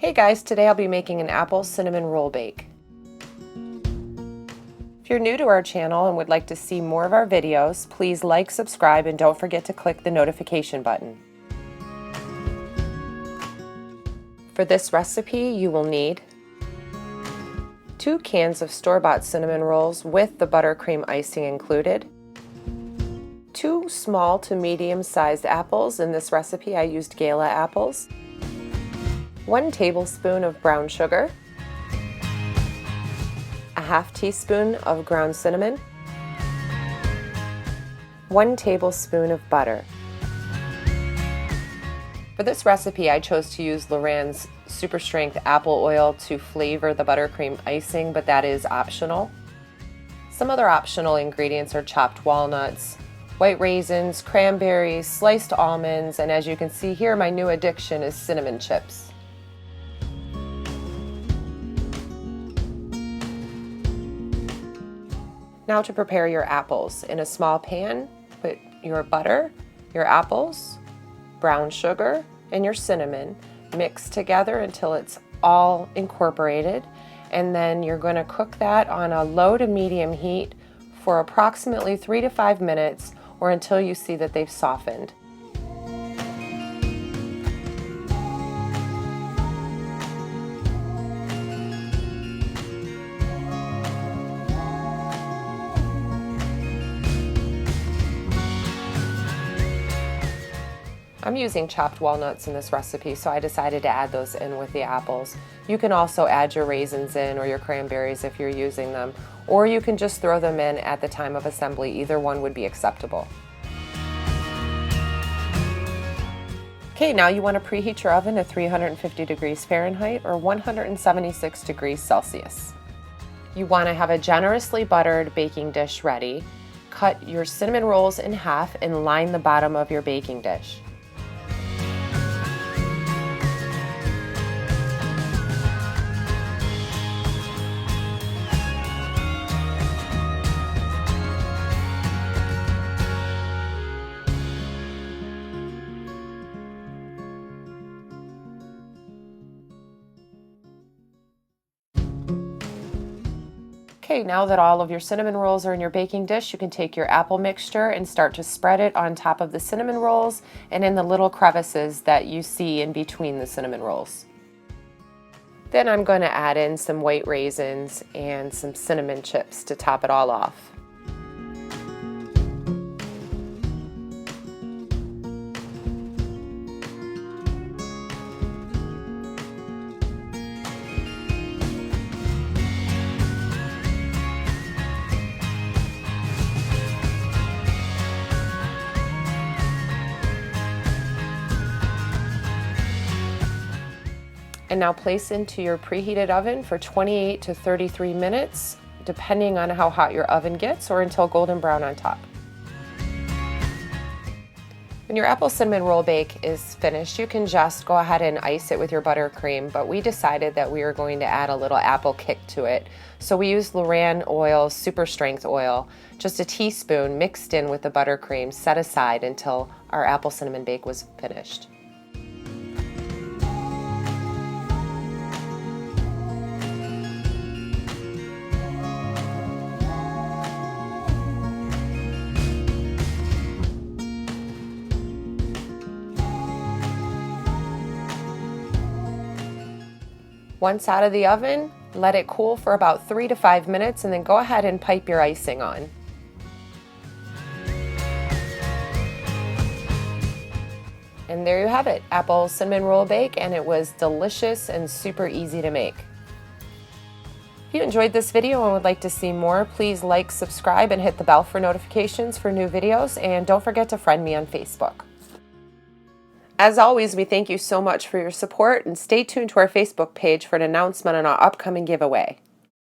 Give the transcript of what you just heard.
Hey guys, today I'll be making an apple cinnamon roll bake. If you're new to our channel and would like to see more of our videos, please like, subscribe, and don't forget to click the notification button. For this recipe, you will need 2 cans of store-bought cinnamon rolls with the buttercream icing included, 2 small to medium-sized apples. In this recipe, I used Gala apples, 1 tablespoon of brown sugar, a ½ teaspoon of ground cinnamon, 1 tablespoon of butter. For this recipe, I chose to use LorAnn's Super Strength apple oil to flavor the buttercream icing, but that is optional. Some other optional ingredients are chopped walnuts, white raisins, cranberries, sliced almonds, and as you can see here, my new addiction is cinnamon chips. Now to prepare your apples. In a small pan, put your butter, your apples, brown sugar, and your cinnamon. Mix together until it's all incorporated, and then you're going to cook that on a low to medium heat for approximately 3 to 5 minutes or until you see that they've softened. I'm using chopped walnuts in this recipe, so I decided to add those in with the apples. You can also add your raisins in or your cranberries if you're using them, or you can just throw them in at the time of assembly. Either one would be acceptable. Okay, now you want to preheat your oven to 350 degrees Fahrenheit or 176 degrees Celsius. You want to have a generously buttered baking dish ready. Cut your cinnamon rolls in half and line the bottom of your baking dish. Okay, now that all of your cinnamon rolls are in your baking dish, you can take your apple mixture and start to spread it on top of the cinnamon rolls and in the little crevices that you see in between the cinnamon rolls. Then I'm going to add in some white raisins and some cinnamon chips to top it all off. And now place into your preheated oven for 28 to 33 minutes, depending on how hot your oven gets, or until golden brown on top. When your apple cinnamon roll bake is finished, you can just go ahead and ice it with your buttercream, but we decided that we were going to add a little apple kick to it. So we used LorAnn oil, Super Strength oil, just a teaspoon mixed in with the buttercream, set aside until our apple cinnamon bake was finished. Once out of the oven, let it cool for about 3 to 5 minutes and then go ahead and pipe your icing on. And there you have it, apple cinnamon roll bake, and it was delicious and super easy to make. If you enjoyed this video and would like to see more, please like, subscribe, and hit the bell for notifications for new videos, and don't forget to friend me on Facebook. As always, we thank you so much for your support, and stay tuned to our Facebook page for an announcement on our upcoming giveaway.